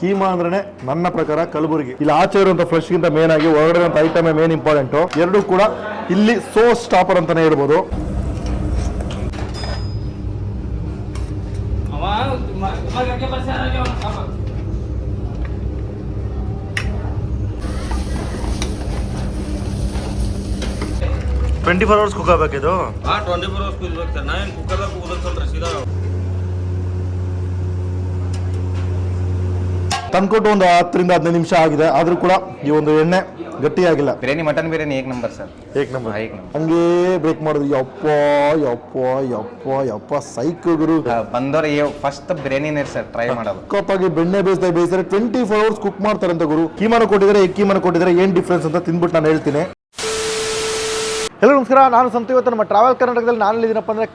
ಕೀಮಾ ಅಂದ್ರೆ ನನ್ನ ಪ್ರಕಾರ ಕಲಬುರಗಿ ಇಲ್ಲಿ ಆಚೆ ಇರುವಂತ ಫ್ರೆಶ್ ಗಿಂತ ಮೇನ್ ಆಗಿ ಹೊರಗಡೆ ಐಟಮ್ ಮೇನ್ ಇಂಪಾರ್ಟೆಂಟ್. ಎರಡು ಕೂಡ ಇಲ್ಲಿ ಸೋ ಸ್ಟಾಪರ್ ಅಂತಾನೆ ಹೇಳ್ಬೋದು. ಟ್ವೆಂಟಿ 4 hours ಕುಕ್ ಆಗಬೇಕಿದು. 24 hours ಕುದಿಬೇಕು ಸರ್. ನಾನು ಕುಕ್ಕರ್ದಾಗ ಕುದಿಸಲ್ರಿ, ಸೀದಾ ತಂದ್ಕೊಟ್ಟು ಒಂದು 10 ರಿಂದ 15 ನಿಮಿಷ ಆಗಿದೆ. ಆದ್ರೂ ಕೂಡ ಈ ಒಂದು ಎಣ್ಣೆ ಗಟ್ಟಿಯಾಗಿಲ್ಲ. ಬಿರಿಯಾನಿ ಮಟನ್ ಬಿರಿಯಾನಿ ಏಕ್ ನಂಬರ್ ಸರ್. ಏಕ್ ನಂಬರ್ ಹಂಗೇ ಬ್ರೇಕ್ ಮಾಡೋದು. ಯಪ್ಪ ಯಪ್ಪ ಯಪ್ಪ ಯಪ್ಪ ಸೈಕ್ ಗುರು. ಬಂದವ್ರಿಗೆ ಫಸ್ಟ್ ಬಿರಿಯಾನಿನೇ ಸರ್ ಟ್ರೈ ಮಾಡೋದು. ಕಪ್ಪಾಗಿ ಬೆಣ್ಣೆ ಬೇಯಿಸ್ತಾರೆ 24 hours ಕುಕ್ ಮಾಡ್ತಾರೆ ಅಂತ ಗುರು. ಕೀಮಾನ ಕೊಟ್ಟಿದ್ದಾರೆ, ಕೀಮಾನ ಕೊಟ್ಟಿದ್ದಾರೆ, ಏನ್ ಡಿಫ್ರೆನ್ಸ್ ಅಂತ ತಿಂದ್ಬಿಟ್ಟು ನಾನು ಹೇಳ್ತೀನಿ. ಎಲ್ಲರೂ ನಮಸ್ಕಾರ, ನಾನು ಸಂತು. ಇವತ್ತು ನಮ್ಮ ಟ್ರಾವೆಲ್ ಕರ್ನಾಟಕದಲ್ಲಿ ನಾನು ಇದ್ದೀನಪ್ಪ ಅಂದರೆ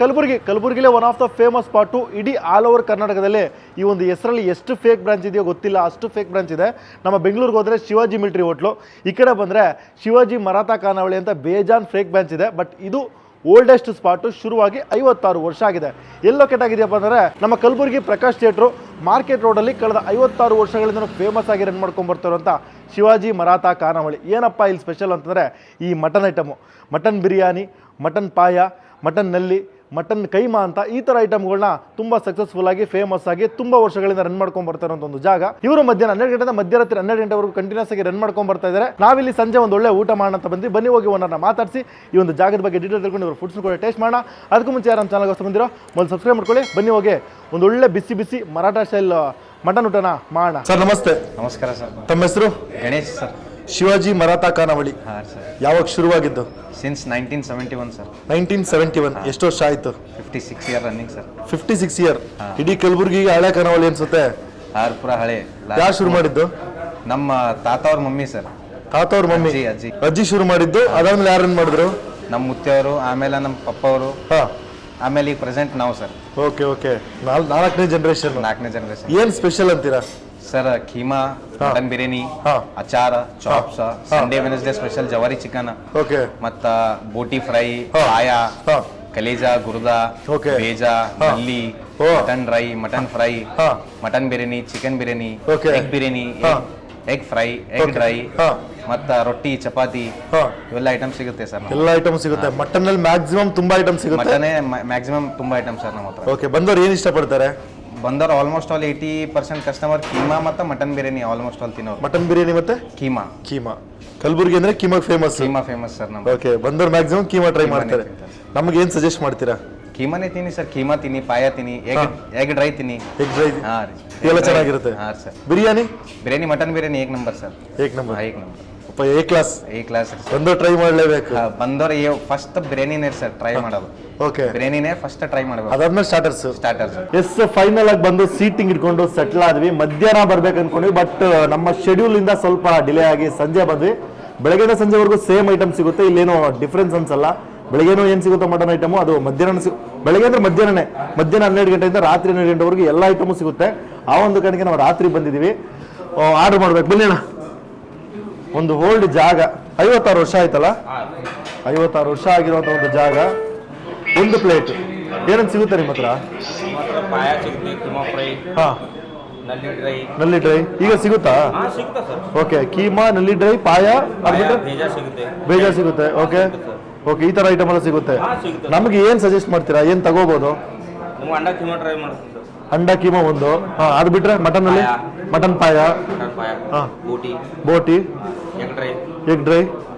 ಕಲಬುರಗಿಲೇ one of the famous spot. ಇಡೀ ಆಲ್ ಓವರ್ ಕರ್ನಾಟಕದಲ್ಲಿ ಈ ಒಂದು ಹೆಸರಲ್ಲಿ ಎಷ್ಟು ಫೇಕ್ ಬ್ರಾಂಚ್ ಇದೆಯೋ ಗೊತ್ತಿಲ್ಲ, ಅಷ್ಟು ಫೇಕ್ ಬ್ರಾಂಚ್ ಇದೆ. ನಮ್ಮ ಬೆಂಗಳೂರಿಗೆ ಹೋದರೆ ಶಿವಾಜಿ ಮಿಲಿಟರಿ ಹೋಟ್ಲು, ಈ ಕಡೆ ಬಂದರೆ ಶಿವಾಜಿ ಮರಾಠ ಖಾನಾವಳಿ ಅಂತ ಬೇಜಾನ್ ಫೇಕ್ ಬ್ರಾಂಚ್ ಇದೆ. ಬಟ್ ಇದು ಓಲ್ಡೆಸ್ಟ್ ಸ್ಪಾಟು, ಶುರುವಾಗಿ 56 ವರ್ಷ ಆಗಿದೆ. ಎಲ್ಲೋ ಕೆಟ್ಟಾಗಿದೆಯಪ್ಪ ಅಂದರೆ ನಮ್ಮ ಕಲಬುರಗಿ ಪ್ರಕಾಶ್ ಥಿಯೇಟ್ರು ಮಾರ್ಕೆಟ್ ರೋಡಲ್ಲಿ ಕಳೆದ 56 ವರ್ಷಗಳಿಂದ ಫೇಮಸ್ ಆಗಿ ರನ್ ಮಾಡ್ಕೊಂಡು ಬರ್ತಾರಂಥ ಶಿವಾಜಿ ಮರಾಠ ಖಾನಾವಳಿ. ಏನಪ್ಪ ಇಲ್ಲಿ ಸ್ಪೆಷಲ್ ಅಂತಂದರೆ ಈ mutton item, mutton biryani, mutton paya, mutton nalli, mutton keema ಅಂತ ಈ ಥರ ಐಟಮ್ಗಳನ್ನ ತುಂಬ ಸಕ್ಸಸ್ಫುಲ್ ಆಗಿ ಫೇಮಸ್ ಆಗಿ ತುಂಬ ವರ್ಷಗಳಿಂದ ರನ್ ಮಾಡ್ಕೊಂಡು ಬರ್ತಾ ಇರೋಂಥ ಒಂದು ಜಾಗ. ಇವರು ಮಧ್ಯಾಹ್ನ 12 ಗಂಟೆಯಿಂದ ಮಧ್ಯರಾತ್ರಿ 12 ಗಂಟೆವರೆಗೂ ಕಂಟಿನ್ಯೂಸ್ ಆಗಿ ರನ್ ಮಾಡ್ಕೊಂಡು ಬರ್ತಾ ಇದ್ದಾರೆ. ನಾವಿಲ್ಲಿ ಸಂಜೆ ಒಂದು ಒಳ್ಳೆ ಊಟ ಮಾಡೋಣ ಅಂತ ಬಂದು ಬನ್ನಿ ಹೋಗಿ ಓನರ್ನ ಮಾತಾಡಿಸಿ ಈ ಒಂದು ಜಾಗದ ಬಗ್ಗೆ ಡೀಟೇಲ್ ತಿಳ್ಕೊಂಡು ಇವರು ಫುಡ್ಸ್ನ ಕೂಡ ಟೇಸ್ಟ್ ಮಾಡೋಣ. ಅದಕ್ಕೂ ಮುಂಚೆ ಯಾರು ನಮ್ಮ ಚಾನಲ್ಗೆ ಹೊಸ ಬಂದಿರೋ ಮೊದಲು ಸಬ್ಸ್ಕ್ರೈಬ್ ಮಾಡ್ಕೊಳ್ಳಿ. ಬನ್ನಿ ಹೋಗಿ ಒಂದು ಒಳ್ಳೆ ಬಿಸಿ ಬಿಸಿ ಮರಾಠ ಸ್ಟೈಲ್ ಮಟನ್ ಊಟನ ಮಾಡೋಣ. ಸರ್ ನಮಸ್ತೆ. ನಮಸ್ಕಾರ ಸರ್. ತಮ್ಮ ಹೆಸರು? ಗಣೇಶ್ ಸರ್. ಶಿವಾಜಿ ಮರಾಠ ಖಾನಾವಳಿ ಯಾವಾಗ ಶುರುವಾಗಿದ್ದು? Since 1971 sir. 1971. ಎಷ್ಟು ವರ್ಷ ಆಯ್ತು? 56 ಇಯರ್ ರನ್ನಿಂಗ್ ಸರ್. 56 ಇಯರ್. ಇಡೀ ಕಲಬುರಗಿಗೆ ಹಳೆ ಖಾನಾವಳಿ ಅನ್ಸುತ್ತೆ. ಪುರ ಹಳೆ. ಯಾರು ಶುರು ಮಾಡಿದ್ದು? ನಮ್ಮ ತಾತ ಅವ್ರ ಮಮ್ಮಿ ಸರ್. ತಾತ ಅವ್ರ ಮಮ್ಮಿ ಅಜ್ಜಿ ಶುರು ಮಾಡಿದ್ದು. ಅದಾದ್ಮೇಲೆ ಯಾರು ರನ್ ಮಾಡಿದ್ರು? ನಮ್ಮ ಮುತ್ತೆಯವರು, ಆಮೇಲೆ ನಮ್ಮ ಪಪ್ಪ ಅವರು, ಆಮೇಲೆ ಈಗ ಪ್ರೆಸೆಂಟ್ ನಾವು ಸರ್. Okay okay. 4ನೇ ಜನರೇಷನ್. 4ನೇ ಜನರೇಷನ್. ಏನ್ ಸ್ಪೆಷಲ್ ಅಂತೀರಾ ಸರ್? ಖೀಮಾ, ಮಟನ್ ಬಿರಿಯಾನಿ, ಅಚಾರ, ಚಾಪ್ಸ್, ಸಂಡೇ ವೆನ್ಸ್ಡೇ ಸ್ಪೆಷಲ್ ಜವಾರಿ ಚಿಕನ್, ಓಕೆ, ಮತ್ತ ಬೋಟಿ ಫ್ರೈ, ಪಾಯ, ಕಲೇಜಾ, ಗುರ್ದಾ, ಬೇಜಾ, nalli, mutton dry, mutton fry, mutton biryani, chicken biryani, egg biryani, egg fry, egg dry, ಮತ್ತ ರೊಟ್ಟಿ, ಚಪಾತಿ, ಇವೆಲ್ಲ ಐಟಮ್ ಸಿಗುತ್ತೆ ಸರ್. ಎಲ್ಲ ಐಟಮ್ ಸಿಗುತ್ತೆ. ಮಟನ್ ಅಲ್ಲಿ ಮ್ಯಾಕ್ಸಿಮಮ್ ತುಂಬಾ ಐಟಮ್ ಸಿಗುತ್ತೆ. ಮಟನ್ ಮ್ಯಾಕ್ಸಿಮಮ್ ತುಂಬಾ ಐಟಮ್ ಸರ್ ನಮ್ಮ ಹತ್ರ. ಓಕೆ. ಬಂದವ್ರು ಏನ್ ಇಷ್ಟಪಡ್ತಾರೆ? ಬಂದವ್ರು ಆಲ್ಮೋಸ್ಟ್ ಆಲ್ 80% ಕಸ್ಟಮರ್ ಕೀಮಾ ಮತ್ತು ಮಟನ್ ಬಿರಿಯಾನಿ ಆಲ್ಮೋಸ್ಟ್ ಆಲ್ ತಿನ್ನೋರು. ಮಟನ್ ಬಿರಿಯಾನಿ ಮತ್ತೆ ಕೀಮಾ. ಕೀಮಾ ಕಲಬುರಗಿ ಅಂದ್ರೆ keema famous. Keema famous sir ನಮ್ಮ. ಓಕೆ. ಬಂದವ್ರು ಮ್ಯಾಕ್ಸಿಮಮ್ ಕೀಮಾ ಟ್ರೈ ಮಾಡ್ತಾರೆ. ನಮಗೆ ಏನ್ ಸಜೆಸ್ಟ್ ಮಾಡ್ತೀರಾ? ಕೀಮಾನೇ ತಿನ್ನಿ ಸರ್. ಕೀಮಾ ತಿನ್ನಿ, ಪಾಯ ತಿನ್ನಿ, ಎಗ್ ಡ್ರೈ ತಿನ್ನಿ. ಎಗ್ ಡ್ರೈ ಎಲ್ಲ ಚೆನ್ನಾಗಿರುತ್ತೆ. ಹಾಂ sir. Biryani mutton biryani Ek number sir. Ek number. A class. ಬಂದು ಟ್ರೈ ಮಾಡಲೇಬೇಕು. ಬಂದವ್ರಿಗೆ ಫಸ್ಟ್ ಬಿರಿಯಾನಿನೇ ಸರ್ ಟ್ರೈ ಮಾಡೋದು. ಓಕೆ. ಬಿರಿಯಾನಿನೇ ಫಸ್ಟ್ ಟ್ರೈ ಮಾಡಬೇಕು. ಅದಾದ್ಮೇಲೆ ಸ್ಟಾರ್ಟರ್ಸ್. ಎಸ್, ಫೈನಲ್ ಆಗಿ ಬಂದು ಸೀಟಿಂಗ್ ಇಟ್ಕೊಂಡು ಸೆಟ್ಲ್ ಆದ್ವಿ. ಮಧ್ಯಾಹ್ನ ಬರ್ಬೇಕು ಅನ್ಕೊಂಡ್ವಿ, ಬಟ್ ನಮ್ಮ ಶೆಡ್ಯೂಲ್ ಇಂದ ಸ್ವಲ್ಪ ಡಿಲೇ ಆಗಿ ಸಂಜೆ ಬಂದ್ವಿ. ಬೆಳಗ್ಗೆಯಿಂದ ಸಂಜೆವರೆಗೂ ಸೇಮ್ ಐಟಮ್ ಸಿಗುತ್ತೆ. ಇಲ್ಲೇನೋ ಡಿಫ್ರೆನ್ಸ್ ಅನ್ಸಲ್ಲ. ಬೆಳಗ್ಗೆನೂ ಏನು ಸಿಗುತ್ತೋ ಮಟನ್ ಐಟಮು, ಅದು ಮಧ್ಯಾಹ್ನ ಬೆಳಗ್ಗೆ ಅಂದ್ರೆ ಮಧ್ಯಾಹ್ನನೇ. ಮಧ್ಯಾಹ್ನ 12 ಗಂಟೆಯಿಂದ ರಾತ್ರಿ 12 ಗಂಟೆವರೆಗೂ ಎಲ್ಲ ಐಟಮು ಸಿಗುತ್ತೆ. ಆ ಒಂದು ಕಡೆಗೆ ನಾವು ರಾತ್ರಿ ಬಂದಿದ್ದೀವಿ. ಆರ್ಡರ್ ಮಾಡ್ಬೇಕು. ಬನ್ನಿ ಅಣ್ಣ. ಒಂದು ಓಲ್ಡ್ ಜಾಗ, 56 ವರ್ಷ ಆಯ್ತಲ್ಲ. 56 ವರ್ಷ ಆಗಿರುವಂತ ಒಂದು ಜಾಗ. ಒಂದು ಪ್ಲೇಟ್ ಏನಂತ ಸಿಗುತ್ತೆ ನಿಮ್ಮ ಹತ್ರ? ನಲ್ಲಿ ಡ್ರೈ ಈಗ ಸಿಗುತ್ತಾ? ಓಕೆ. ಕೀಮಾ, ನಲ್ಲಿ ಡ್ರೈ, ಪಾಯ, ಬೇಜಾ ಸಿಗುತ್ತೆ. Okay okay. ಈ ತರ ಐಟಮ್ ಎಲ್ಲ ಸಿಗುತ್ತೆ. ನಮಗೆ ಏನ್ ಸಜೆಸ್ಟ್ ಮಾಡ್ತೀರಾ? ಏನ್ ತಗೋಬಹುದು? ಅಂಡ ಕೀಮಾ ಒಂದು. ಅದು ಬಿಟ್ರೆ ಮಟನ್ ಅಲ್ಲಿ ಮಟನ್ ಪಾಯ, ಬೋಟಿ, ಎಗ್ ಡ್ರೈ,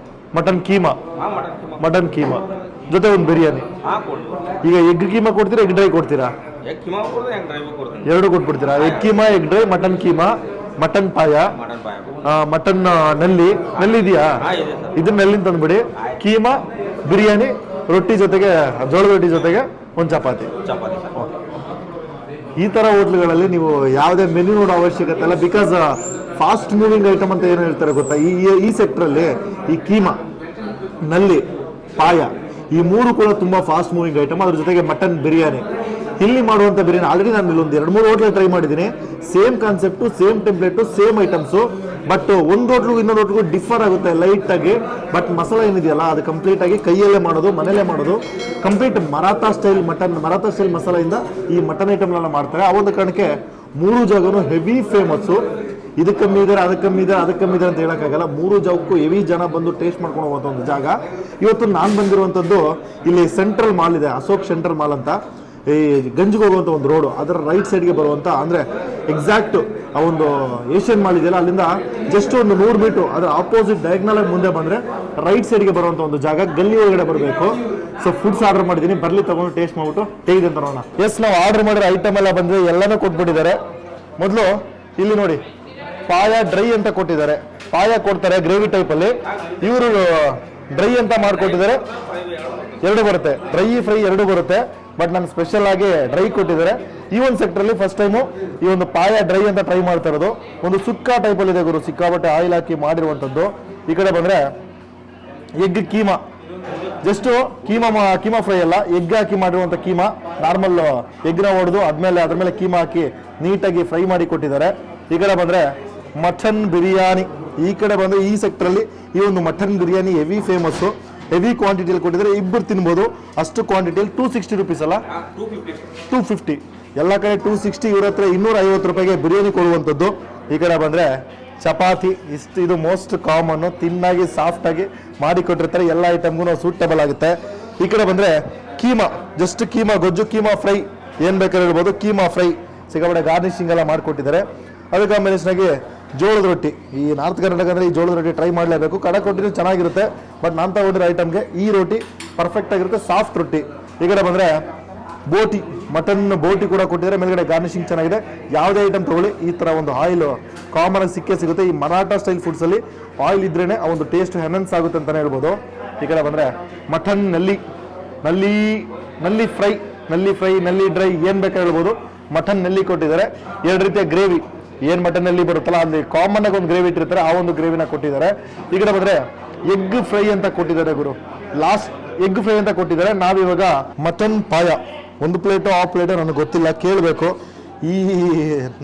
ಮಟನ್ ಕೀಮಾ ಜೊತೆ ಒಂದು ಬಿರಿಯಾನಿ. ಈಗ ಎಗ್ ಕೀಮಾ ಕೊಡ್ತೀರಾ, ಎಗ್ ಡ್ರೈ ಕೊಡ್ತೀರಾ? ಎರಡು ಕೊಟ್ಬಿಡ್ತೀರಾ? Egg keema, egg dry, mutton keema, mutton paya, mutton nalli ಇದೆಯಾ? ಇದನ್ನ ನಲ್ಲಿ ತಂದ್ಬಿಡಿ. ಕೀಮಾ, ಬಿರಿಯಾನಿ, ರೊಟ್ಟಿ ಜೊತೆಗೆ, ಜೋಳದ ರೊಟ್ಟಿ ಜೊತೆಗೆ ಒಂದು ಚಪಾತಿ. ಈ ತರ ಹೋಟ್ಲುಗಳಲ್ಲಿ ನೀವು ಯಾವುದೇ ಮೆನು ನೋಡೋ ಅವಶ್ಯಕತೆ ಇಲ್ಲ. ಬಿಕಾಸ್ ಫಾಸ್ಟ್ ಮೂವಿಂಗ್ ಐಟಮ್ ಅಂತ ಏನು ಹೇಳ್ತಾರೆ ಗೊತ್ತಾ? ಈ ಸೆಕ್ಟ್ರಲ್ಲಿ ಈ ಕೀಮಾ, ನಲ್ಲಿ, ಪಾಯ ಈ ಮೂರು ಕೂಡ ತುಂಬಾ ಫಾಸ್ಟ್ ಮೂವಿಂಗ್ ಐಟಮ್. ಅದ್ರ ಜೊತೆಗೆ ಮಟನ್ ಬಿರಿಯಾನಿ. ಇಲ್ಲಿ ಮಾಡುವಂಥ ಬಿರಿಯಾನಿ ಆಲ್ರೆಡಿ ನಾನು ಇಲ್ಲೊಂದು 2-3 ಹೋಟ್ಲ್ ಟ್ರೈ ಮಾಡಿದ್ದೀನಿ. Same concept, same template, same items. But ಒಂದು ಹೋಟ್ಲಿಗೂ ಇನ್ನೊಂದು ಹೋಟ್ಲಿಗೂ ಡಿಫರ್ ಆಗುತ್ತೆ ಲೈಟಾಗಿ. ಬಟ್ ಮಸಾಲ ಏನಿದೆಯಲ್ಲ ಅದು ಕಂಪ್ಲೀಟಾಗಿ ಕೈಯಲ್ಲೇ ಮಾಡೋದು, ಮನೇಲೇ ಮಾಡೋದು. ಕಂಪ್ಲೀಟ್ ಮರಾಠ ಸ್ಟೈಲ್ ಮಸಾಲೆಯಿಂದ ಈ ಮಟನ್ ಐಟಮ್ನೆಲ್ಲ ಮಾಡ್ತಾರೆ. ಆ ಒಂದು ಕಾರಣಕ್ಕೆ 3 ಜಾಗನೂ ಹೆವಿ ಫೇಮಸ್ಸು. ಇದಕ್ಕೆ ಕಮ್ಮಿ ಇದೆ, ಅದಕ್ಕೆ ಕಮ್ಮಿ ಇದೆ, ಅದಕ್ಕೆ ಕಮ್ಮಿ ಇದೆ ಅಂತ ಹೇಳೋಕ್ಕಾಗಲ್ಲ. 3 ಜಾಗಕ್ಕೂ ಹೆವಿ ಜನ ಬಂದು ಟೇಸ್ಟ್ ಮಾಡ್ಕೊಂಡು ಹೋಗುವಂಥ ಒಂದು ಜಾಗ. ಇವತ್ತು ನಾನು ಬಂದಿರುವಂಥದ್ದು ಇಲ್ಲಿ ಸೆಂಟ್ರಲ್ ಮಾಲ್ ಇದೆ, ಅಶೋಕ್ ಸೆಂಟ್ರಲ್ ಮಾಲ್ ಅಂತ, ಈ ಗಂಜಿಗೆ ಹೋಗುವಂಥ ಒಂದು ರೋಡು, ಅದರ ರೈಟ್ ಸೈಡ್ಗೆ ಬರುವಂಥ, ಅಂದರೆ ಎಕ್ಸಾಕ್ಟ್ ಆ ಒಂದು ಏಷ್ಯನ್ ಮಾಲ್ ಇದೆಯಲ್ಲ ಅಲ್ಲಿಂದ ಜಸ್ಟ್ ಒಂದು 100 ಮೀಟ್ರು ಅದರ ಆಪೋಸಿಟ್ ಡಯಾಗ್ನಲ್ ಆಗಿ ಮುಂದೆ ಬಂದರೆ ರೈಟ್ ಸೈಡ್ಗೆ ಬರುವಂಥ ಒಂದು ಜಾಗ, ಗಲ್ಲಿ ಒಳಗಡೆ ಬರಬೇಕು. ಸೊ ಫುಡ್ಸ್ ಆರ್ಡರ್ ಮಾಡಿದ್ದೀನಿ, ಬರಲಿ ತಗೊಂಡು ಟೇಸ್ಟ್ ಮಾಡ್ಬಿಟ್ಟು ಹೇಗಿದೆ ಅಂತ ನೋಡೋಣ. ಎಸ್, ನಾವು ಆರ್ಡರ್ ಮಾಡಿರೋ ಐಟಮ್ ಎಲ್ಲ ಬಂದರೆ ಎಲ್ಲನೂ ಕೊಟ್ಬಿಟ್ಟಿದ್ದಾರೆ. ಮೊದಲು ಇಲ್ಲಿ ನೋಡಿ, ಪಾಯ ಡ್ರೈ ಅಂತ ಕೊಟ್ಟಿದ್ದಾರೆ, ಪಾಯ ಕೊಡ್ತಾರೆ ಗ್ರೇವಿ ಟೈಪಲ್ಲಿ. ಇವರು ಡ್ರೈ ಅಂತ ಮಾಡಿಕೊಟ್ಟಿದ್ದಾರೆ, 2 ಬರುತ್ತೆ, ಡ್ರೈ ಫ್ರೈ 2 ಬರುತ್ತೆ. ಬಟ್ ನಾನು ಸ್ಪೆಷಲ್ ಆಗಿ ಡ್ರೈ ಕೊಟ್ಟಿದ್ದಾರೆ. ಈ ಒಂದು ಸೆಕ್ಟ್ರಲ್ಲಿ ಫಸ್ಟ್ ಟೈಮು ಈ ಒಂದು ಪಾಯ ಡ್ರೈ ಅಂತ ಟ್ರೈ ಮಾಡ್ತಾ ಇರೋದು. ಒಂದು ಸುಕ್ಕ ಟೈಪಲ್ಲಿ ಇದೆ ಗುರು, ಸಿಕ್ಕಾಬಟ್ಟೆ ಆಯಿಲ್ ಹಾಕಿ ಮಾಡಿರುವಂಥದ್ದು. ಈ ಕಡೆ ಬಂದರೆ egg keema, just keema fry ಅಲ್ಲ, ಎಗ್ ಹಾಕಿ ಮಾಡಿರುವಂಥ ಕೀಮಾ. ನಾರ್ಮಲ್ ಎಗ್ನ ಹೊಡೆದು ಅದ್ರ ಮೇಲೆ ಕೀಮಾ ಹಾಕಿ ನೀಟಾಗಿ ಫ್ರೈ ಮಾಡಿ ಕೊಟ್ಟಿದ್ದಾರೆ. ಈ ಕಡೆ ಬಂದರೆ ಮಟನ್ ಬಿರಿಯಾನಿ. ಈ ಕಡೆ ಬಂದರೆ ಈ ಸೆಕ್ಟ್ರಲ್ಲಿ ಈ ಒಂದು mutton biryani heavy famous, heavy ಕ್ವಾಂಟಿಟಿಯಲ್ಲಿ ಕೊಟ್ಟಿದ್ದಾರೆ. ಇಬ್ಬರು ತಿನ್ಬೋದು ಅಷ್ಟು ಕ್ವಾಂಟಿಟಿಯಲ್ಲಿ. 260 ರುಪೀಸ್ ಅಲ್ಲ, 250. ಎಲ್ಲ ಕಡೆ 260, ಇವ್ರ ಹತ್ರ 250 ರೂಪಾಯಿಗೆ ಬಿರಿಯಾನಿ ಕೊಡುವಂಥದ್ದು. ಈ ಕಡೆ ಬಂದರೆ ಚಪಾತಿ, ಇದು ಮೋಸ್ಟ್ ಕಾಮನ್ನು, ತಿನ್ನಾಗಿ ಸಾಫ್ಟಾಗಿ ಮಾಡಿ ಕೊಟ್ಟಿರ್ತಾರೆ. ಎಲ್ಲ ಐಟಮ್ಗೂ ಸೂಟೇಬಲ್ ಆಗುತ್ತೆ. ಈ ಕಡೆ ಬಂದರೆ ಕೀಮಾ, ಜಸ್ಟ್ ಕೀಮಾ ಗೊಜ್ಜು, ಕೀಮಾ ಫ್ರೈ ಏನು ಬೇಕಾದ್ರೆ ಹೇಳ್ಬೋದು, ಕೀಮಾ ಫ್ರೈ ಸಿಕ್ಕಾಪಟ್ಟೆ ಗಾರ್ನಿಶಿಂಗ್ ಎಲ್ಲ ಮಾಡಿಕೊಟ್ಟಿದ್ದಾರೆ. ಅದಕ್ಕೆ ಕಾಂಬಿನೇಷನಾಗಿ ಜೋಳದ ರೊಟ್ಟಿ. ಈ ನಾರ್ತ್ ಕರ್ನಾಟಕ ಅಂದರೆ ಈ ಜೋಳದ ರೊಟ್ಟಿ ಟ್ರೈ ಮಾಡಲೇಬೇಕು. ಕಡಕ್ ರೊಟ್ಟಿನೂ ಚೆನ್ನಾಗಿರುತ್ತೆ, ಬಟ್ ನಾನು ತಗೊಂಡಿರೋ ಐಟಮ್ಗೆ ಈ ರೊಟ್ಟಿ ಪರ್ಫೆಕ್ಟ್ ಆಗಿರುತ್ತೆ, ಸಾಫ್ಟ್ ರೊಟ್ಟಿ. ಈ ಕಡೆ ಬಂದರೆ ಬೋಟಿ, ಮಟನ್ ಬೋಟಿ ಕೂಡ ಕೊಟ್ಟಿದ್ದಾರೆ. ಮೇಲ್ಗಡೆ ಗಾರ್ನಿಶಿಂಗ್ ಚೆನ್ನಾಗಿದೆ. ಯಾವುದೇ ಐಟಮ್ ತಗೊಳ್ಳಿ, ಈ ಥರ ಒಂದು ಆಯಿಲ್ ಕಾಮನ್ ಆಗಿ ಸಿಕ್ಕೇ ಸಿಗುತ್ತೆ. ಈ ಮರಾಠ ಸ್ಟೈಲ್ ಫುಡ್ಸಲ್ಲಿ ಆಯಿಲ್ ಇದ್ರೇ ಆ ಒಂದು ಟೇಸ್ಟ್ ಎನ್ಹೆನ್ಸ್ ಆಗುತ್ತೆ ಅಂತಲೇ ಹೇಳ್ಬೋದು. ಈ ಕಡೆ ಬಂದರೆ ಮಟನ್ ನಲ್ಲಿ ಫ್ರೈ, ನಲ್ಲಿ ಡ್ರೈ ಏನು ಬೇಕಾದ್ರೆ ಹೇಳ್ಬೋದು. ಮಟನ್ ನಲ್ಲಿ ಕೊಟ್ಟಿದ್ದಾರೆ. 2 ರೀತಿಯ ಗ್ರೇವಿ, ಏನು ಮಟನ್ನಲ್ಲಿ ಬರುತ್ತಲ್ಲ ಅಲ್ಲಿ ಕಾಮನ್ ಆಗಿ ಒಂದು ಗ್ರೇವಿ ಇಟ್ಟಿರ್ತಾರೆ, ಆ ಒಂದು ಗ್ರೇವಿನ ಕೊಟ್ಟಿದ್ದಾರೆ. ಈ ಕಡೆ ಬಂದರೆ ಎಗ್ ಫ್ರೈ ಅಂತ ಕೊಟ್ಟಿದ್ದಾರೆ ಗುರು, ಲಾಸ್ಟ್ ಎಗ್ ಫ್ರೈ ಅಂತ ಕೊಟ್ಟಿದ್ದಾರೆ. ನಾವಿವಾಗ ಮಟನ್ ಪಾಯ, 1 ಪ್ಲೇಟು 2 ಪ್ಲೇಟು ನನಗೆ ಗೊತ್ತಿಲ್ಲ, ಕೇಳಬೇಕು. ಈ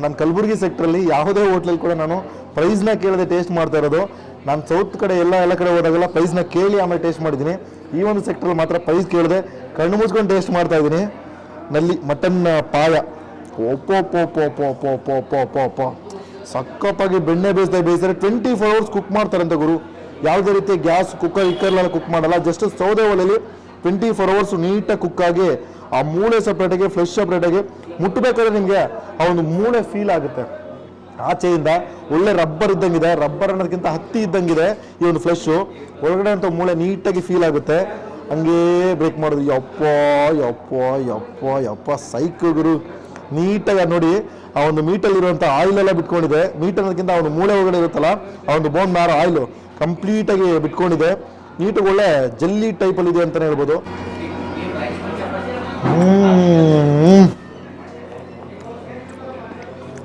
ನನ್ನ ಕಲಬುರಗಿ ಸೆಕ್ಟ್ರಲ್ಲಿ ಯಾವುದೇ ಹೋಟ್ಲಲ್ಲಿ ಕೂಡ ನಾನು ಪ್ರೈಸ್ನ ಕೇಳದೆ ಟೇಸ್ಟ್ ಮಾಡ್ತಾ ಇರೋದು. ನಾನು ಸೌತ್ ಕಡೆ ಎಲ್ಲ ಕಡೆ ಹೋದಾಗೆಲ್ಲ ಪ್ರೈಸ್ನ ಕೇಳಿ ಆಮೇಲೆ ಟೇಸ್ಟ್ ಮಾಡಿದ್ದೀನಿ. ಈ ಒಂದು ಸೆಕ್ಟ್ರಲ್ಲಿ ಮಾತ್ರ ಪ್ರೈಸ್ ಕೇಳದೆ ಕಣ್ಣು ಮುಚ್ಕೊಂಡು ಟೇಸ್ಟ್ ಮಾಡ್ತಾ ಇದ್ದೀನಿ. ನಲ್ಲಿ ಮಟನ್ ಪಾಯ, ಓಪೋ ಸಕ್ಕಪ್ಪಾಗಿ ಬೆಣ್ಣೆ ಬೇಯಿಸ್ತಾರೆ. 24 hours ಕುಕ್ ಮಾಡ್ತಾರಂತೆ ಗುರು. ಯಾವುದೇ ರೀತಿ ಗ್ಯಾಸ್ ಇಕ್ಕರ್ಲೆಲ್ಲ ಕುಕ್ ಮಾಡಲ್ಲ, ಜಸ್ಟ್ ಸೌದೆ ಒಲೆಯಲ್ಲಿ 24 hours ನೀಟಾಗಿ ಕುಕ್ ಆಗಿ ಆ ಮೂಳೆ ಸಪ್ರೇಟಾಗಿ, ಫ್ಲೆಶ್ ಸಪ್ರೇಟಾಗಿ ಮುಟ್ಟಬೇಕಾದ್ರೆ ನಿಮಗೆ ಆ ಒಂದು ಮೂಳೆ ಫೀಲ್ ಆಗುತ್ತೆ. ಆಚೆಯಿಂದ ಒಳ್ಳೆ ರಬ್ಬರ್ ಇದ್ದಂಗಿದೆ, ರಬ್ಬರ್ ಅನ್ನೋದಕ್ಕಿಂತ ಹತ್ತಿ ಇದ್ದಂಗಿದೆ ಈ ಒಂದು ಫ್ಲೆಶು. ಒಳಗಡೆ ಅಂತ ಮೂಳೆ ನೀಟಾಗಿ ಫೀಲ್ ಆಗುತ್ತೆ. ಹಂಗೇ ಬ್ರೇಕ್ ಮಾಡೋದು. ಯಪ್ಪ ಸೈಕ್ ಗುರು. ನೀಟಾಗಿ ನೋಡಿ, ಆ ಒಂದು ಮೀಟಲ್ಲಿರುವಂಥ ಆಯಿಲೆಲ್ಲ ಬಿಟ್ಕೊಂಡಿದೆ. ಮೀಟ್ ಅನ್ನೋದಕ್ಕಿಂತ ಆ ಒಂದು ಮೂಳೆ ಒಳಗಡೆ ಇರುತ್ತಲ್ಲ, ಆ ಒಂದು ಬೋನ್ ಮ್ಯಾರೋ ಆಯಿಲು ಕಂಪ್ಲೀಟಾಗಿ ಬಿಟ್ಕೊಂಡಿದೆ. ನೀಟಾಗಿ ಒಳ್ಳೆ ಜಲ್ಲಿ ಟೈಪಲ್ಲಿ ಇದೆ ಅಂತಲೇ ಹೇಳ್ಬೋದು.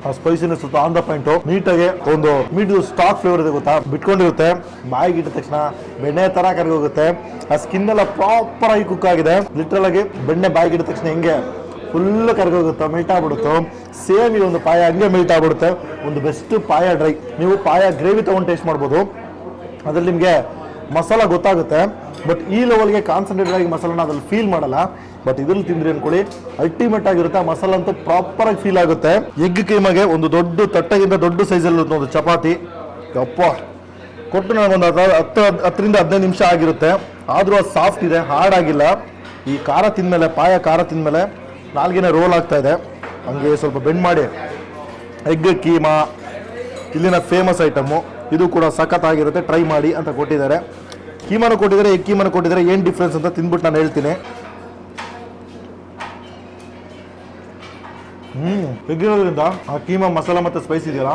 ಆ ಸ್ಪೈಸಿನೆಸ್ ಆನ್ ದ ಪಾಯಿಂಟು. ನೀಟಾಗಿ ಒಂದು ಮೀಟ್ ಸ್ಟಾಕ್ ಫ್ಲೇವರ್ ಇದೆ ಗೊತ್ತಾ, ಬಿಟ್ಕೊಂಡಿರುತ್ತೆ. ಬಾಯಿಗೆ ಇಟ್ಟ ತಕ್ಷಣ ಬೆಣ್ಣೆ ಥರ ಕರಗೋಗುತ್ತೆ. ಆ ಸ್ಕಿನ್ ಎಲ್ಲ ಪ್ರಾಪರ್ ಆಗಿ ಕುಕ್ ಆಗಿದೆ. ಲಿಟ್ರಲ್ ಆಗಿ ಬೆಣ್ಣೆ ಬಾಯಿಗೆ ಇಟ್ಟ ತಕ್ಷಣ ಹೆಂಗೆ ಫುಲ್ ಕರಗೋಗುತ್ತೆ, ಮೆಲ್ಟ್ ಆಗ್ಬಿಡುತ್ತೆ. ಸೇಮ್ ಈ ಒಂದು ಪಾಯ ಹಂಗೆ ಮೆಲ್ಟ್ ಆಗ್ಬಿಡುತ್ತೆ. ಒಂದು ಬೆಸ್ಟ್ ಪಾಯ ಡ್ರೈ. ನೀವು ಪಾಯ ಗ್ರೇವಿ ತೊಗೊಂಡು ಟೇಸ್ಟ್ ಮಾಡ್ಬೋದು, ಅದ್ರಲ್ಲಿ ನಿಮಗೆ ಮಸಾಲ ಗೊತ್ತಾಗುತ್ತೆ. ಬಟ್ ಈ ಲೆವೆಲ್ಗೆ ಕಾನ್ಸಂಟ್ರೇಟೆಡ್ ಆಗಿ ಮಸಾಲನ ಅದ್ರಲ್ಲಿ ಫೀಲ್ ಮಾಡಲ್ಲ. ಬಟ್ ಇದ್ರಲ್ಲಿ ತಿಂದ್ರಿ ಅನ್ಕೊಳ್ಳಿ, ಅಲ್ಟಿಮೇಟ್ ಆಗಿರುತ್ತೆ. ಆ ಮಸಾಲ ಅಂತೂ ಪ್ರಾಪರ್ ಆಗಿ ಫೀಲ್ ಆಗುತ್ತೆ. ಎಗ್ ಕೀಮಾಗೆ ಒಂದು ದೊಡ್ಡ ತಟ್ಟೆಗಿಂತ ದೊಡ್ಡ ಸೈಜಲ್ಲಿ ಒಂದು ಚಪಾತಿ. ಯಪ್ಪ ಕೊಟ್ಟು ನನಗೊಂದು 10 15 ನಿಮಿಷ ಆಗಿರುತ್ತೆ. ಆದರೂ ಅದು ಸಾಫ್ಟ್ ಇದೆ, ಹಾರ್ಡ್ ಆಗಿಲ್ಲ. ಈ ಖಾರ ತಿಂದಮೇಲೆ, ಪಾಯ ಖಾರ ತಿಂದಮೇಲೆ ನಾಲ್ಗಿನ ರೋಲ್ ಆಗ್ತಾ ಇದೆ. ಹಂಗೆ ಸ್ವಲ್ಪ ಬೆಂಡ್ ಮಾಡಿ ಎಗ್ ಕೀಮಾ ಇಲ್ಲಿನ ಫೇಮಸ್ ಐಟಮ್ಮು. ಇದು ಕೂಡ ಸಖತ್ತಾಗಿರುತ್ತೆ, ಟ್ರೈ ಮಾಡಿ ಅಂತ ಕೊಟ್ಟಿದ್ದಾರೆ. ಕೀಮಾನು ಕೊಟ್ಟಿದ್ದಾರೆ, ಎಗ್ ಕೀಮಾನು ಕೊಟ್ಟಿದ್ದಾರೆ. ಏನು ಡಿಫ್ರೆನ್ಸ್ ಅಂತ ತಿಂದ್ಬಿಟ್ಟು ನಾನು ಹೇಳ್ತೀನಿ. ಎಗ್ ಇರೋದ್ರಿಂದ ಆ ಕೀಮಾ ಮಸಾಲ ಮತ್ತು ಸ್ಪೈಸ್ ಇದೆಯಲ್ಲ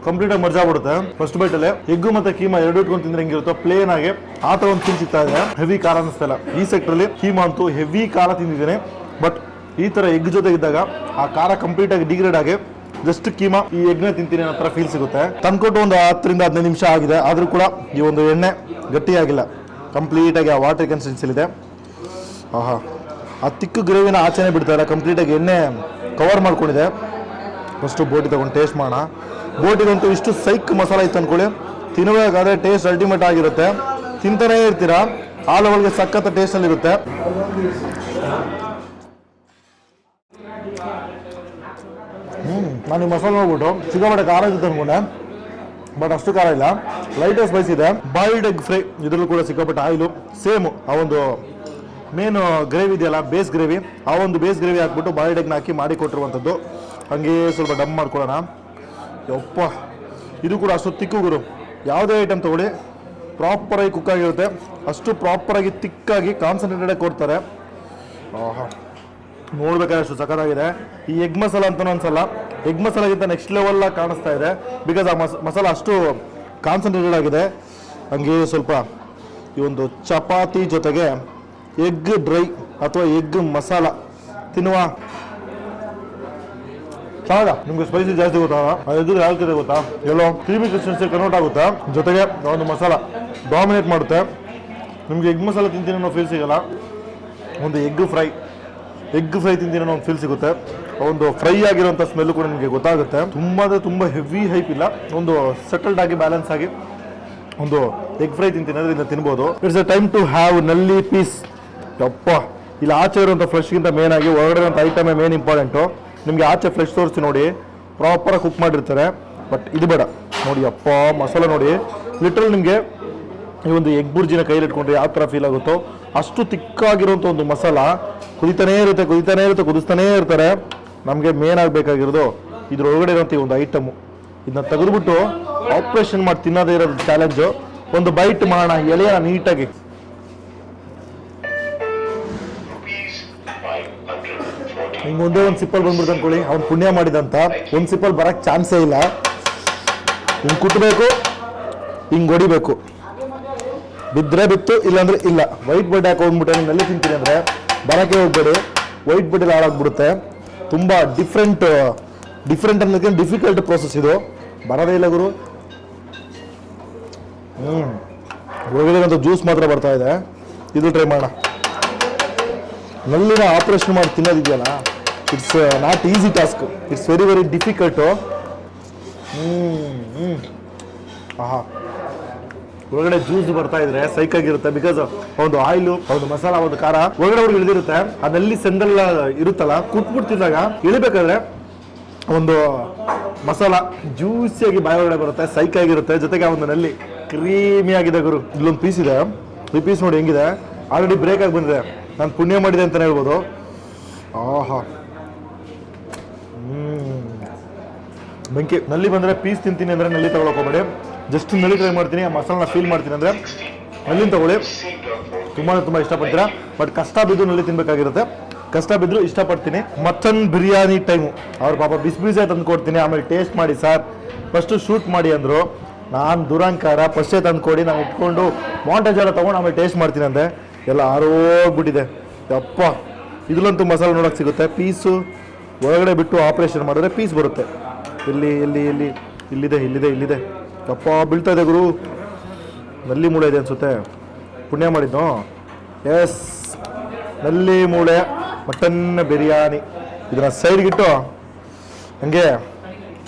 ಕಂಪ್ಲೀಟಾಗಿ ಮರ್ಜಾಗ್ಬಿಡುತ್ತೆ. ಫಸ್ಟ್ ಬೈಟಲ್ಲೇ ಎಗ್ಗು ಮತ್ತು ಕೀಮಾ 2 ಇಟ್ಕೊಂಡು ತಿಂದ್ರೆ ಹೆಂಗಿರುತ್ತೋ ಪ್ಲೇನ್ ಆಗಿ ಆ ಥರ ಒಂದು ಫೀಲ್ ಸಿಗ್ತಾ ಇದೆ. ಹೆವಿ ಖಾರ ಅನ್ನಿಸ್ತಾ ಇಲ್ಲ. ಈ ಸೆಕ್ಟ್ರಲ್ಲಿ ಕೀಮಾ ಅಂತೂ ಹೆವಿ ಖಾರ ತಿಂದಿದ್ದೇನೆ. ಬಟ್ ಈ ಥರ ಎಗ್ ಜೊತೆ ಇದ್ದಾಗ ಆ ಖಾರ ಕಂಪ್ಲೀಟಾಗಿ ಡಿಗ್ರೇಡ್ ಆಗಿ ಜಸ್ಟ್ ಕೀಮಾ ಈ ಎಗ್ನ ತಿಂತೀನಿ ಅನ್ನೋ ಥರ ಫೀಲ್ ಸಿಗುತ್ತೆ. ತಂದ್ಕೊಟ್ಟು ಒಂದು 10 15 ನಿಮಿಷ ಆಗಿದೆ, ಆದರೂ ಕೂಡ ಈ ಒಂದು ಎಣ್ಣೆ ಗಟ್ಟಿಯಾಗಿಲ್ಲ. ಕಂಪ್ಲೀಟಾಗಿ ಆ ವಾಟರ್ ಕನ್ಸಿಸ್ಟೆನ್ಸಿಲಿದೆ. ಆಹಾ, ಆ ತಿಕ್ಕು ಗ್ರೇವಿನ ಆಚೆನೆ ಬಿಡ್ತಾರೆ, ಕಂಪ್ಲೀಟಾಗಿ ಎಣ್ಣೆ ಕವರ್ ಮಾಡ್ಕೊಂಡಿದೆ. ಫಸ್ಟು ಬೋಟಿ ತೊಗೊಂಡು ಟೇಸ್ಟ್ ಮಾಡೋಣ. ಬೋಟಿಗಂತೂ ಇಷ್ಟು ಸೈಕ್ ಮಸಾಲ ಇತ್ತು ಅಂದ್ಕೊಳ್ಳಿ, ತಿನ್ನಬೇಕಾದ್ರೆ ಟೇಸ್ಟ್ ಅಲ್ಟಿಮೇಟ್ ಆಗಿರುತ್ತೆ. ತಿಂತಾನೇ ಇರ್ತೀರಾ, ಆ ಲೆವೆಲ್ಗೆ ಸಖತ್ ಟೇಸ್ಟಲ್ಲಿರುತ್ತೆ. ನಾನು ಈ ಮಸಾಲೆ ನೋಡ್ಬಿಟ್ಟು ಸಿಕ್ಕಾಪಟ್ಟೆ ಖಾರ ಇರುತ್ತೆ ಅಂದ್ಕೊಂಡೆ. ಬಟ್ ಅಷ್ಟು ಖಾರ ಇಲ್ಲ, ಲೈಟ್ ಸ್ಪೈಸ್ ಇದೆ. ಬಾಯ್ಲ್ಡ್ ಎಗ್ ಫ್ರೈ, ಇದರಲ್ಲೂ ಕೂಡ ಸಿಕ್ಕಾಪಟ್ಟೆ ಆಯಿಲು. ಸೇಮ್ ಆ ಒಂದು ಮೇನ್ ಗ್ರೇವಿ ಇದೆಯಲ್ಲ, ಬೇಸ್ ಗ್ರೇವಿ, ಆ ಒಂದು ಬೇಸ್ ಗ್ರೇವಿ ಹಾಕ್ಬಿಟ್ಟು ಬಾಯ್ಲ್ಡ್ ಎಗ್ನ ಹಾಕಿ ಮಾಡಿ ಕೊಟ್ಟಿರುವಂಥದ್ದು. ಹಾಗೆ ಸ್ವಲ್ಪ ಡಮ್ ಮಾಡ್ಕೊಳ್ಳೋಣ. ಯಪ್ಪ, ಇದು ಕೂಡ ಅಷ್ಟು ತಿಕ್ಕು ಗುರು. ಯಾವುದೇ ಐಟಮ್ ತೊಗೊಳ್ಳಿ ಪ್ರಾಪರಾಗಿ ಕುಕ್ ಆಗಿರುತ್ತೆ, ಅಷ್ಟು ಪ್ರಾಪರಾಗಿ ತಿಕ್ಕಾಗಿ ಕಾನ್ಸಂಟ್ರೇಟೆಡ್ ಕೊಡ್ತಾರೆ. ನೋಡ್ಬೇಕಾದ್ರೆ ಅಷ್ಟು ಸಖತ್ತಾಗಿದೆ. ಈ ಎಗ್ ಮಸಾಲ ಅಂತಲೂ ಅನ್ಸಲ್ಲ, ಎಗ್ ಮಸಾಲಾಗಿಂತ ನೆಕ್ಸ್ಟ್ ಲೆವೆಲ್ಲ ಕಾಣಿಸ್ತಾ ಇದೆ. ಬಿಕಾಸ್ ಆ ಮಸಾಲ ಅಷ್ಟು ಕಾನ್ಸಂಟ್ರೇಟೆಡ್ ಆಗಿದೆ. ಹಂಗೆ ಸ್ವಲ್ಪ ಈ ಒಂದು ಚಪಾತಿ ಜೊತೆಗೆ ಎಗ್ ಡ್ರೈ ಅಥವಾ ಎಗ್ ಮಸಾಲ ತಿನ್ನುವ. ಸಾಗ ನಿಮ್ಗೆ ಸ್ಪೈಸಿ ಜಾಸ್ತಿ ಗೊತ್ತಾ, ಎದುರು ಯಾವ ಕಡೆ ಗೊತ್ತಾ, ಎಲ್ಲೋ ಕ್ರೀಮಿ ಕನ್ಸಿಸ್ಟೆನ್ಸಿ ಕನ್ವರ್ಟ್ ಆಗುತ್ತೆ. ಜೊತೆಗೆ ಒಂದು ಮಸಾಲ ಡಾಮಿನೇಟ್ ಮಾಡುತ್ತೆ. ನಿಮ್ಗೆ ಎಗ್ ಮಸಾಲ ತಿಂತೀನಿ ಅನ್ನೋ ಫೀಲ್ ಸಿಗಲ್ಲ, ಒಂದು ಎಗ್ ಫ್ರೈ ತಿಂತೀನಿ ಅನ್ನೋ ಒಂದು ಫೀಲ್ ಸಿಗುತ್ತೆ. ಒಂದು ಫ್ರೈ ಆಗಿರುವಂಥ ಸ್ಮೆಲ್ಲು ಕೂಡ ನಿಮಗೆ ಗೊತ್ತಾಗುತ್ತೆ. ತುಂಬ ಅಂದರೆ ತುಂಬ ಹೆವಿ ಹೈಪ್ ಇಲ್ಲ, ಒಂದು ಸೆಟಲ್ಡ್ ಆಗಿ ಬ್ಯಾಲೆನ್ಸ್ ಆಗಿ ಒಂದು ಎಗ್ ಫ್ರೈ ತಿಂತೀನಿ ಅಂದರೆ ಇದನ್ನು ತಿನ್ಬೋದು. It's a time to have ನಲ್ಲಿ ಪೀಸ್. ಯಪ್ಪ, ಇಲ್ಲಿ ಆಚೆ ಇರುವಂಥ ಫ್ರೆಶ್ಗಿಂತ ಮೇನ್ ಆಗಿ ಹೊರಗಡೆ ಇರುವಂಥ ಐಟಮೇ ಮೇನ್ ಇಂಪಾರ್ಟೆಂಟು. ನಿಮಗೆ ಆಚೆ ಫ್ರೆಶ್ ತೋರಿಸಿ ನೋಡಿ, ಪ್ರಾಪರಾಗಿ ಕುಕ್ ಮಾಡಿರ್ತಾರೆ. ಬಟ್ ಇದು ಬೇಡ ನೋಡಿ, ಅಪ್ಪ ಮಸಾಲ ನೋಡಿ, ಲಿಟ್ರಲ್ ನಿಮಗೆ ಈ ಒಂದು ಎಗ್ ಬುರ್ಜಿನ ಕೈಲಿ ಇಟ್ಕೊಂಡ್ರೆ ಯಾವ ಥರ ಫೀಲ್ ಆಗುತ್ತೋ ಅಷ್ಟು ತಿಕ್ಕಾಗಿರುವಂಥ ಒಂದು ಮಸಾಲ ಕುದಿತಾನೇ ಕುದಿಸ್ತಾನೇ ಇರ್ತಾರೆ. ನಮಗೆ ಮೇನ್ ಆಗಬೇಕಾಗಿರೋದು ಇದ್ರೊಳಗಡೆ ಇರೋಂಥ ಒಂದು ಐಟಮು. ಇದನ್ನ ತೆಗೆದುಬಿಟ್ಟು ಆಪ್ರೇಷನ್ ಮಾಡಿ ತಿನ್ನೋದೇ ಇರೋದು ಚಾಲೆಂಜು. ಒಂದು ಬೈಟ್ ಮಾಡೋಣ ಎಲೆಯ ನೀಟಾಗಿ. ಹಿಂಗೆ ಒಂದೇ ಒಂದು ಸಿಪ್ಪಲ್ ಬಂದ್ಬಿಡ್ತು ಅನ್ಕೊಳ್ಳಿ, ಅವ್ನು ಪುಣ್ಯ ಮಾಡಿದಂತ. ಒಂದು ಸಿಪ್ಪಲ್ ಬರೋಕ್ಕೆ ಚಾನ್ಸೇ ಇಲ್ಲ. ಹಿಂಗೆ ಕುಟ್ಟಬೇಕು, ಹಿಂಗೆ ಹೊಡಿಬೇಕು, ಬಿದ್ದರೆ ಬಿತ್ತು, ಇಲ್ಲಾಂದ್ರೆ ಇಲ್ಲ. ವೈಟ್ ಬಡ್ ಹಾಕಿ ಹೋಗ್ಬಿಟ್ಟೆ ನಲ್ಲಿ ತಿಂತೀನಿ ಅಂದರೆ ಬರೋಕ್ಕೆ ಹೋಗ್ಬೇಡಿ, ವೈಟ್ ಬಡ್ಡೆಲ್ಲ ಹಾಳಾಗ್ಬಿಡುತ್ತೆ. ತುಂಬ ಡಿಫ್ರೆಂಟ್ ಅನ್ನೋದಕ್ಕೆ ಡಿಫಿಕಲ್ಟ್ ಪ್ರೋಸೆಸ್ ಇದು, ಬರೋದೇ ಇಲ್ಲ ಗುರು. ಒಳಗಡೆ ಜ್ಯೂಸ್ ಮಾತ್ರ ಬರ್ತಾ ಇದೆ, ಇದು ಟ್ರೈ ಮಾಡೋಣ. ನಲ್ಲಿನ ಆಪರೇಷನ್ ಮಾಡಿ ತಿನ್ನೋದಿದೆಯಲ್ಲ, it's not easy task, it's very very difficult. ಆಹಾ, ಒಳಗಡೆ ಜ್ಯೂಸ್ ಬರ್ತಾ ಇದ್ರೆ ಸೈಕಾಗಿರುತ್ತೆ. ಬಿಕಾಸ್ ಒಂದು ಆಯಿಲು, ಒಂದು ಮಸಾಲ, ಒಂದು ಖಾರ ಒಳಗಡೆ ಇಳಿದಿರುತ್ತೆ. ಅದಲ್ಲಿ ಸೆಂದೆಲ್ಲ ಇರುತ್ತಲ್ಲ, ಕುಟ್ಬಿಟ್ಟು ತಿಂದಾಗ ಇಳಿಬೇಕಾದ್ರೆ ಒಂದು ಮಸಾಲ ಜ್ಯೂಸಿಯಾಗಿ ಬಾಯಿ ಒಳಗಡೆ ಬರುತ್ತೆ, ಸೈಕಾಗಿರುತ್ತೆ. ಜೊತೆಗೆ ಒಂದು ನಲ್ಲಿ ಕ್ರೀಮಿ ಆಗಿದೆ ಗುರು. ಇಲ್ಲೊಂದು ಪೀಸ್ ಇದೆ, ಈ ಪೀಸ್ ನೋಡಿ ಹೆಂಗಿದೆ, ಆಲ್ರೆಡಿ ಬ್ರೇಕ್ ಆಗಿ ಬಂದಿದೆ. ನಾನು ಪುಣ್ಯ ಮಾಡಿದೆ ಅಂತಲೇ ಹೇಳ್ಬೋದು. ಆಹಾ, ಬೆಂಕಿ. ನಲ್ಲಿ ಬಂದರೆ ಪೀಸ್ ತಿಂತೀನಿ ಅಂದರೆ ನಲ್ಲಿ ತಗೊಳಕ್ ಹೋಗ್ಬೇಡಿ, ಜಸ್ಟ್ ನಲ್ಲಿ ಟ್ರೈ ಮಾಡ್ತೀನಿ, ಆ ಮಸಾಲನ ಫೀಲ್ ಮಾಡ್ತೀನಿ ಅಂದರೆ ನಲ್ಲಿನ ತಗೊಳ್ಳಿ. ತುಂಬ ಇಷ್ಟಪಡ್ತೀರಾ. ಬಟ್ ಕಷ್ಟ ಬಿದ್ದು ನಲ್ಲಿ ತಿನ್ಬೇಕಾಗಿರುತ್ತೆ, ಕಷ್ಟ ಬಿದ್ದರೂ ಇಷ್ಟಪಡ್ತೀನಿ. ಮಟನ್ ಬಿರಿಯಾನಿ ಟೈಮು, ಅವ್ರು ಪಾಪ ಬಿಸಿ ತಂದು ಕೊಡ್ತೀನಿ, ಆಮೇಲೆ ಟೇಸ್ಟ್ ಮಾಡಿ ಸರ್, ಫಸ್ಟು ಶೂಟ್ ಮಾಡಿ ಅಂದರು. ನಾನು ದುರಂಕಾರ, ಫಸ್ಟೇ ತಂದು ಕೊಡಿ, ನಾನು ಇಟ್ಕೊಂಡು ಮಾಂಟೇಜ್ ಎಲ್ಲ ತೊಗೊಂಡು ಆಮೇಲೆ ಟೇಸ್ಟ್ ಮಾಡ್ತೀನಿ ಅಂದೆ. ಎಲ್ಲ ಆರೋಗ್ಬಿಟ್ಟಿದೆ. ಯಪ್ಪ, ಇದ್ರಲ್ಲಂತೂ ಮಸಾಲ ನೋಡೋಕೆ ಸಿಗುತ್ತೆ. ಪೀಸು ಒಳಗಡೆ ಬಿಟ್ಟು ಆಪ್ರೇಷನ್ ಮಾಡಿದ್ರೆ ಪೀಸ್ ಬರುತ್ತೆ. ಇಲ್ಲಿದೆ. ಯಪ್ಪ, ಬೀಳ್ತಾ ಇದೆ ಗುರು. ನಲ್ಲಿ ಮೂಳೆ ಇದೆ ಅನಿಸುತ್ತೆ, ಪುಣ್ಯ ಮಾಡಿದ್ನು. ಎಸ್, ನಲ್ಲಿ ಮೂಳೆ ಮಟನ್ ಬಿರಿಯಾನಿ. ಇದನ್ನು ಸೈಡ್ಗಿಟ್ಟು ಹಂಗೆ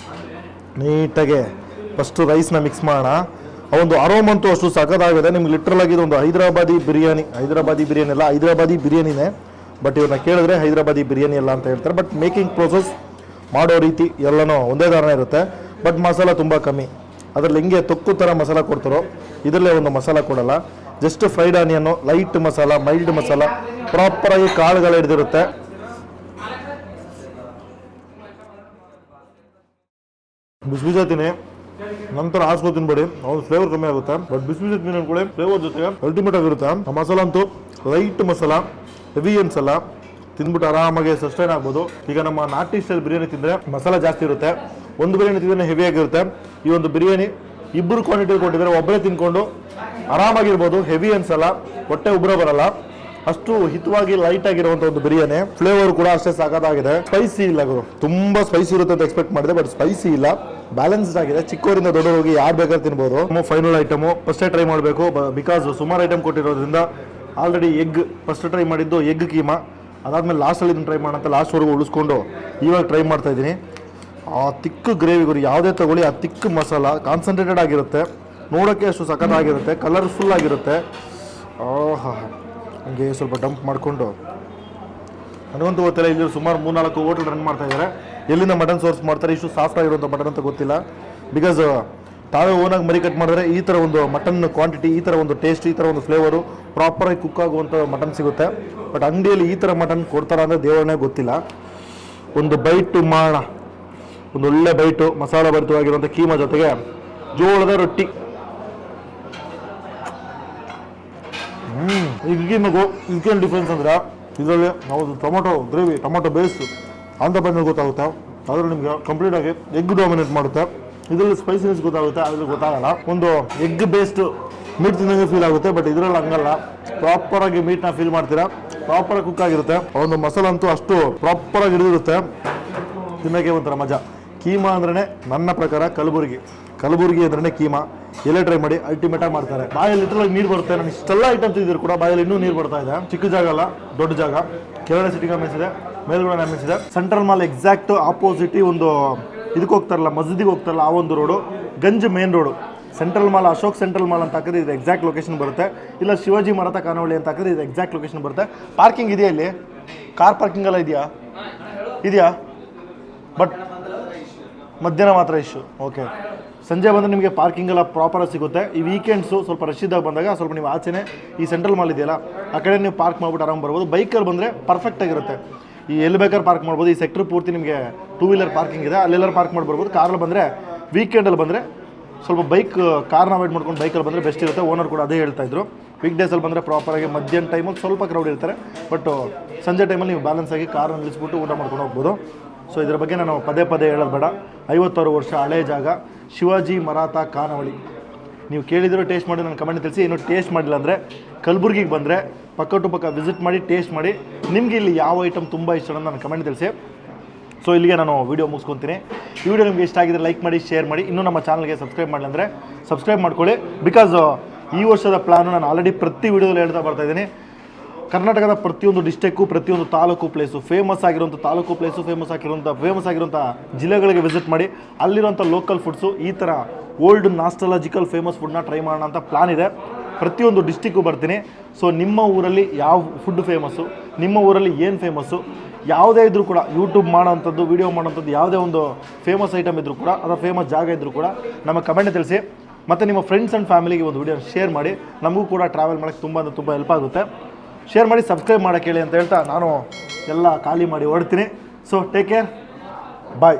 ನೀಟಾಗೆ ಫಸ್ಟು ರೈಸ್ನ ಮಿಕ್ಸ್ ಮಾಡೋಣ. ಆ ಒಂದು ಅರೋಮ್ ಅಂತೂ ಅಷ್ಟು ಸಖತ್ತಾಗಿದೆ. ನಿಮ್ಗೆ ಲಿಟ್ರಲ್ ಆಗಿ ಒಂದು ಹೈದರಾಬಾದಿ ಬಿರಿಯಾನಿ ಅಲ್ಲ, ಹೈದರಾಬಾದಿ ಬಿರಿಯಾನಿನೇ. ಬಟ್ ಇವ್ರನ್ನ ಕೇಳಿದ್ರೆ ಹೈದರಾಬಾದಿ ಬಿರಿಯಾನಿ ಅಲ್ಲ ಅಂತ ಹೇಳ್ತಾರೆ. ಬಟ್ ಮೇಕಿಂಗ್ ಪ್ರೋಸೆಸ್, ಮಾಡೋ ರೀತಿ ಎಲ್ಲನೂ ಒಂದೇ ಥರನೇ ಇರುತ್ತೆ. ಬಟ್ ಮಸಾಲ ತುಂಬ ಕಮ್ಮಿ. ಅದರಲ್ಲಿ ಹೆಂಗೆ ತೊಕ್ಕು ಥರ ಮಸಾಲ ಕೊಡ್ತಾರೋ ಇದರಲ್ಲೇ ಒಂದು ಮಸಾಲ ಕೊಡಲ್ಲ. Just fried onion, light masala, mild masala, ಪ್ರಾಪರಾಗಿ ಕಾಳುಗಳು ಹಿಡಿದಿರುತ್ತೆ. ಬಿಸಿ ತಿನ್ನಿ, ನಂತರ ಆಸ್ಕೋ ತಿನ್ಬೇಡಿ, ಅವ್ನು ಫ್ಲೇವರ್ ಕಮ್ಮಿ ಆಗುತ್ತೆ. ಬಟ್ ಬಿಸಿ ತಿನ್ನಿ ಅನ್ಕೊಳ್ಳಿ, ಫ್ಲೇವರ್ ಜೊತೆಗೆ ಅಲ್ಟಿಮೇಟ್ ಆಗಿರುತ್ತೆ. ಆ ಮಸಾಲ ಅಂತೂ ಲೈಟ್ ಮಸಾಲ, ಹೆವಿ ಅನ್ಸಲ್ಲ, ತಿಂದ್ಬಿಟ್ಟು ಆರಾಮಾಗಿ ಸಸ್ಟೈನ್ ಆಗ್ಬೋದು. ಈಗ ನಮ್ಮ ನಾಟಿ ಸ್ಟೈಲ್ ಬಿರಿಯಾನಿ ತಿಂದರೆ ಮಸಾಲ ಜಾಸ್ತಿ ಇರುತ್ತೆ, ಒಂದು ಬಿರಿಯಾನಿ ತಿಂದರೆ ಹೆವಿ ಆಗಿರುತ್ತೆ. ಈ ಒಂದು ಬಿರಿಯಾನಿ ಇಬ್ಬರು ಕ್ವಾಂಟಿಟಿ ಕೊಟ್ಟಿದ್ದಾರೆ, ಒಬ್ಬರೇ ತಿನ್ಕೊಂಡು ಆರಾಮಾಗಿರ್ಬೋದು, ಹೆವಿ ಅನ್ಸಲ್ಲ, ಹೊಟ್ಟೆ ಉಬ್ರ ಬರಲ್ಲ, ಅಷ್ಟು ಹಿತವಾಗಿ ಲೈಟ್ ಆಗಿರುವಂಥ ಒಂದು ಬಿರಿಯಾನಿ. ಫ್ಲೇವರ್ ಕೂಡ ಅಷ್ಟೇ ಸಾಕಾಗಿದೆ. ಸ್ಪೈಸಿ ಇಲ್ಲ ಗುರು, ತುಂಬ ಸ್ಪೈಸಿ ಇರುತ್ತೆ ಅಂತ ಎಕ್ಸ್ಪೆಕ್ಟ್ ಮಾಡಿದೆ, ಬಟ್ ಸ್ಪೈಸಿ ಇಲ್ಲ, ಬ್ಯಾಲೆನ್ಸ್ಡ್ ಆಗಿದೆ. ಚಿಕ್ಕವರಿಂದ ದೊಡ್ಡವರಿಗೆ ಯಾರು ಬೇಕಾದ್ರೆ ತಿನ್ಬೋದು. ಫೈನಲ್ ಐಟಮು ಫಸ್ಟೇ ಟ್ರೈ ಮಾಡಬೇಕು, ಬಿಕಾಸ್ ಸುಮಾರು ಐಟಮ್ ಕೊಟ್ಟಿರೋದ್ರಿಂದ. ಆಲ್ರೆಡಿ ಎಗ್ ಫಸ್ಟ್ ಟ್ರೈ ಮಾಡಿದ್ದು ಎಗ್ ಕೀಮಾ, ಅದಾದಮೇಲೆ ಲಾಸ್ಟಲ್ಲಿ ಇದನ್ನು ಟ್ರೈ ಮಾಡೋಂತ ಲಾಸ್ಟ್ವರೆಗೂ ಉಳಿಸ್ಕೊಂಡು ಇವಾಗ ಟ್ರೈ ಮಾಡ್ತಾಯಿದ್ದೀನಿ. ಆ ತಿಕ್ಕು ಗ್ರೇವಿ ಗುರು, ಯಾವುದೇ ತಗೊಳ್ಳಿ ಆ ತಿಕ್ಕು ಮಸಾಲ ಕಾನ್ಸಂಟ್ರೇಟೆಡ್ ಆಗಿರುತ್ತೆ, ನೋಡೋಕ್ಕೆ ಅಷ್ಟು ಸಖತ್ತಾಗಿರುತ್ತೆ, ಕಲರ್ಫುಲ್ ಆಗಿರುತ್ತೆ. ಹಂಗೆ ಸ್ವಲ್ಪ ಡಂಪ್ ಮಾಡಿಕೊಂಡು, ನನಗಂತೂ ಗೊತ್ತಿಲ್ಲ, ಇಲ್ಲಿ ಸುಮಾರು 3-4 ಹೋಟೆಲ್ ರನ್ ಮಾಡ್ತಾ ಇದ್ದಾರೆ. ಎಲ್ಲಿಂದ ಮಟನ್ ಸೋರ್ಸ್ ಮಾಡ್ತಾರೆ, ಇಷ್ಟು ಸಾಫ್ಟ್ ಆಗಿರುವಂಥ ಮಟನ್ ಅಂತ ಗೊತ್ತಿಲ್ಲ. ಬಿಕಾಸ್ ತಾವೇ ಓನಾಗಿ ಮರಿ ಕಟ್ ಮಾಡಿದ್ರೆ ಈ ಥರ ಒಂದು ಮಟನ್ ಕ್ವಾಂಟಿಟಿ, ಈ ಥರ ಒಂದು ಟೇಸ್ಟ್, ಈ ಥರ ಒಂದು ಫ್ಲೇವರು, ಪ್ರಾಪರಾಗಿ ಕುಕ್ ಆಗುವಂಥ ಮಟನ್ ಸಿಗುತ್ತೆ. ಬಟ್ ಅಂಗಡಿಯಲ್ಲಿ ಈ ಥರ ಮಟನ್ ಕೊಡ್ತಾರ ಅಂದರೆ ದೇವರನ್ನೇ ಗೊತ್ತಿಲ್ಲ. ಒಂದು ಬೈಟು ಮಾಡೋಣ, ಒಂದು ಒಳ್ಳೆ ಬೈಟು ಮಸಾಲ ಭರಿತವಾಗಿರುವಂಥ ಕೀಮಾ ಜೊತೆಗೆ ಜೋಳದ ರೊಟ್ಟಿ. ಈ ಕೀಮಾಗೂ ಇದಕ್ಕೇನು ಡಿಫ್ರೆನ್ಸ್ ಅಂದರೆ ಇದರಲ್ಲಿ ನಾವು ಟೊಮೊಟೊ ಗ್ರೇವಿ, ಟೊಮೊಟೊ ಬೇಸ್ ಅಂತ ಬಂದರೆ ಗೊತ್ತಾಗುತ್ತೆ. ಅದ್ರಲ್ಲಿ ನಿಮಗೆ ಕಂಪ್ಲೀಟಾಗಿ ಎಗ್ ಡಾಮಿನೇಟ್ ಮಾಡುತ್ತೆ. ಇದರಲ್ಲಿ ಸ್ಪೈಸಿನೆಸ್ ಗೊತ್ತಾಗುತ್ತೆ, ಅದ್ರಲ್ಲಿ ಗೊತ್ತಾಗಲ್ಲ. ಒಂದು ಎಗ್ ಬೇಸ್ಡ್ ಮೀಟ್ ತಿನ್ನಂಗೆ ಫೀಲ್ ಆಗುತ್ತೆ. ಬಟ್ ಇದರಲ್ಲಿ ಹಂಗಲ್ಲ, ಪ್ರಾಪರಾಗಿ ಮೀಟ್ನ ಫೀಲ್ ಮಾಡ್ತೀರಾ, ಪ್ರಾಪರಾಗಿ ಕುಕ್ ಆಗಿರುತ್ತೆ. ಒಂದು ಮಸಾಲ ಅಂತೂ ಅಷ್ಟು ಪ್ರಾಪರಾಗಿ ಹಿಡಿದಿರುತ್ತೆ, ತಿನ್ನೋಕ್ಕೆ ಒಂಥರ ಮಜಾ. ಕೀಮಾ ಅಂದ್ರೇ ನನ್ನ ಪ್ರಕಾರ ಕಲಬುರ್ಗಿ ಅಂದ್ರೇ ಕೀಮಾ. ಎಲ್ಲೇ ಟ್ರೈ ಮಾಡಿ, ಅಲ್ಟಿಮೇಟಾಗಿ ಮಾಡ್ತಾರೆ. ಬಾಯಲ್ಲಿ ಲಿಟ್ರಲಾಗಿ ನೀರು ಬರುತ್ತೆ. ನಾನು ಇಷ್ಟೆಲ್ಲ ಐಟಮ್ ತಿಂದಿದ್ರು ಕೂಡ ಬಾಯಲ್ಲಿ ಇನ್ನೂ ನೀರು ಬರ್ತಾ ಇದೆ. ಚಿಕ್ಕ ಜಾಗ ಅಲ್ಲ, ದೊಡ್ಡ ಜಾಗ. ಕೆಳಗಡೆ ಸಿಟಿಂಗ್ ಆಂಬಿಯನ್ಸ್ ಇದೆ, ಮೇಲ್ಗಡೆ ಆಂಬಿಯನ್ಸ್ ಇದೆ. ಸೆಂಟ್ರಲ್ ಮಾಲ್ ಎಕ್ಸಾಕ್ಟ್ ಆಪೋಸಿಟ್ ಒಂದು ಇದಕ್ಕೆ ಹೋಗ್ತಾರಲ್ಲ, ಮಸ್ಜಿದಿಗೆ ಹೋಗ್ತಾರಲ್ಲ, ಆ ಒಂದು road Ganj main road. Central mall, Ashok central mall ಅಂತ ಹಾಕಿದ್ರೆ ಇದು ಎಕ್ಸಾಕ್ಟ್ ಲೊಕೇಶನ್ ಬರುತ್ತೆ. ಇಲ್ಲ ಶಿವಾಜಿ ಮರಾಠ ಖಾನಾವಳಿ ಅಂತ ಹಾಕಿದ್ರೆ ಇದು ಎಕ್ಸಾಕ್ಟ್ ಲೊಕೇಶನ್ ಬರುತ್ತೆ. ಪಾರ್ಕಿಂಗ್ ಇದೆಯಾ ಇಲ್ಲಿ? ಕಾರ್ ಪಾರ್ಕಿಂಗ್ ಎಲ್ಲ ಇದೆಯಾ? ಬಟ್ ಮಧ್ಯಾಹ್ನ ಮಾತ್ರ ಇಶ್ಯೂ. ಓಕೆ, ಸಂಜೆ ಬಂದರೆ ನಿಮಗೆ ಪಾರ್ಕಿಂಗ್ ಎಲ್ಲ ಪ್ರಾಪರಾಗಿ ಸಿಗುತ್ತೆ. ಈ ವೀಕೆಂಡ್ಸು ಸ್ವಲ್ಪ ರಶ್ ಇದ್ದಾಗ ಬಂದಾಗ ಸ್ವಲ್ಪ ನೀವು ಆಚೆನೇ ಈ ಸೆಂಟ್ರಲ್ ಮಾಲ್ ಇದೆಯಲ್ಲ ಆ ಕಡೆ ನೀವು ಪಾರ್ಕ್ ಮಾಡ್ಬಿಟ್ಟು ಆರಾಮ್ ಬರ್ಬೋದು. ಬೈಕಲ್ಲಿ ಬಂದರೆ ಪರ್ಫೆಕ್ಟಾಗಿರುತ್ತೆ. ಈ ಎಲ್ಲಿ ಬೇಕಾದ್ರೆ ಪಾರ್ಕ್ ಮಾಡ್ಬೋದು. ಈ ಸೆಕ್ಟರ್ ಪೂರ್ತಿ ನಿಮಗೆ 2 ವೀಲರ್ ಪಾರ್ಕಿಂಗ್ ಇದೆ, ಅಲ್ಲೆಲ್ಲರೂ ಪಾರ್ಕ್ ಮಾಡ್ಬರ್ಬೋದು. ಕಾರಲ್ಲಿ ಬಂದರೆ, ವೀಕೆಂಡಲ್ಲಿ ಬಂದರೆ ಸ್ವಲ್ಪ ಕಾರ್ನ ಅವಾಯ್ಡ್ ಮಾಡ್ಕೊಂಡು ಬೈಕಲ್ಲಿ ಬಂದರೆ ಬೆಸ್ಟ್ ಇರುತ್ತೆ. ಓನರ್ ಕೂಡ ಅದೇ ಹೇಳ್ತಾಯಿದ್ರು. ವೀಕ್ ಡೇಸಲ್ಲಿ ಬಂದರೆ ಪ್ರಾಪರಾಗಿ ಮಧ್ಯಾಹ್ನ ಟೈಮಲ್ಲಿ ಸ್ವಲ್ಪ ಕ್ರೌಡ್ ಇರ್ತಾರೆ. ಬಟ್ ಸಂಜೆ ಟೈಮಲ್ಲಿ ನೀವು ಬ್ಯಾಲೆನ್ಸ್ ಆಗಿ ಕಾರ್ನ ನಿಲ್ಲಿಸ್ಬಿಟ್ಟು ಊಟ ಮಾಡ್ಕೊಂಡು ಹೋಗ್ಬೋದು. ಸೊ ಇದ್ರ ಬಗ್ಗೆ ನಾನು ಪದೇ ಹೇಳೋದು ಬೇಡ. 56 ವರ್ಷ ಹಳೆಯ ಜಾಗ, ಶಿವಾಜಿ ಮರಾಠ ಖಾನಾವಳಿ. ನೀವು ಕೇಳಿದ್ರು ಟೇಸ್ಟ್ ಮಾಡಿ ನನ್ನ ಕಮೆಂಟ್ ತಿಳಿಸಿ. ಇನ್ನೂ ಟೇಸ್ಟ್ ಮಾಡಿಲ್ಲ ಅಂದರೆ ಕಲಬುರ್ಗಿಗೆ ಬಂದರೆ ಪಕ್ಕ ಟು ಪಕ್ಕ ವಿಸಿಟ್ ಮಾಡಿ, ಟೇಸ್ಟ್ ಮಾಡಿ. ನಿಮಗೆ ಇಲ್ಲಿ ಯಾವ ಐಟಮ್ ತುಂಬ ಇಷ್ಟ ಅನ್ನೋದು ನನ್ನ ಕಮೆಂಟ್ ತಿಳಿಸಿ. ಸೊ ಇಲ್ಲಿಗೆ ನಾನು ವೀಡಿಯೋ ಮುಗಿಸ್ಕೊತೀನಿ. ಈ ವಿಡಿಯೋ ನಿಮಗೆ ಇಷ್ಟ ಆಗಿದ್ರೆ ಲೈಕ್ ಮಾಡಿ, ಶೇರ್ ಮಾಡಿ. ಇನ್ನೂ ನಮ್ಮ ಚಾನಲ್ಗೆ ಸಬ್ಸ್ಕ್ರೈಬ್ ಮಾಡಿಲ್ಲ ಅಂದರೆ ಸಬ್ಸ್ಕ್ರೈಬ್ ಮಾಡ್ಕೊಳ್ಳಿ. ಬಿಕಾಸ್ ಈ ವರ್ಷದ ಪ್ಲ್ಯಾನು ನಾನು ಆಲ್ರೆಡಿ ಪ್ರತಿ ವಿಡಿಯೋದಲ್ಲಿ ಹೇಳ್ತಾ ಬರ್ತಾಯಿದ್ದೀನಿ. ಕರ್ನಾಟಕದ ಪ್ರತಿಯೊಂದು ಡಿಸ್ಟ್ರಿಕ್ಕು, ಪ್ರತಿಯೊಂದು ತಾಲೂಕು ಪ್ಲೇಸು, ಫೇಮಸ್ ಆಗಿರುವಂಥ ತಾಲೂಕು ಪ್ಲೇಸು, ಫೇಮಸ್ ಆಗಿರುವಂಥ ಜಿಲ್ಲೆಗಳಿಗೆ ವಿಸಿಟ್ ಮಾಡಿ ಅಲ್ಲಿರುವಂಥ ಲೋಕಲ್ ಫುಡ್ಸು, ಈ ಥರ ಓಲ್ಡ್ ನಾಸ್ಟಾಲಜಿಕಲ್ ಫೇಮಸ್ ಫುಡ್ನ ಟ್ರೈ ಮಾಡೋಣ ಅಂತ ಪ್ಲಾನ್ ಇದೆ. ಪ್ರತಿಯೊಂದು ಡಿಸ್ಟಿಕ್ಕು ಬರ್ತೀನಿ. ಸೊ ನಿಮ್ಮ ಊರಲ್ಲಿ ಯಾವ ಫುಡ್ ಫೇಮಸ್ಸು, ನಿಮ್ಮ ಊರಲ್ಲಿ ಏನು ಫೇಮಸ್ಸು, ಯಾವುದೇ ಇದ್ದರೂ ಕೂಡ ಯೂಟ್ಯೂಬ್ ಮಾಡೋವಂಥದ್ದು, ವೀಡಿಯೋ ಮಾಡೋವಂಥದ್ದು, ಯಾವುದೇ ಒಂದು ಫೇಮಸ್ ಐಟಮ್ ಇದ್ದರೂ ಕೂಡ, ಅಥವಾ ಫೇಮಸ್ ಜಾಗ ಇದ್ದರೂ ಕೂಡ ನಮ್ಮ ಕಮೆಂಟ್ ತಿಳಿಸಿ. ಮತ್ತು ನಿಮ್ಮ ಫ್ರೆಂಡ್ಸ್ ಆ್ಯಂಡ್ ಫ್ಯಾಮಿಲಿಗೆ ಒಂದು ವೀಡಿಯೋ ಶೇರ್ ಮಾಡಿ. ನಮಗೂ ಕೂಡ ಟ್ರಾವೆಲ್ ಮಾಡೋಕ್ಕೆ ತುಂಬ ಹೆಲ್ಪ್ ಆಗುತ್ತೆ. ಶೇರ್ ಮಾಡಿ, ಸಬ್ಸ್ಕ್ರೈಬ್ ಮಾಡೋಕ್ಕೆ ಹೇಳಿ ಅಂತ ಹೇಳ್ತಾ ನಾನು ಎಲ್ಲ ಖಾಲಿ ಮಾಡಿ ಹೊರಡ್ತೀನಿ. ಸೊ ಟೇಕ್ ಕೇರ್, ಬಾಯ್.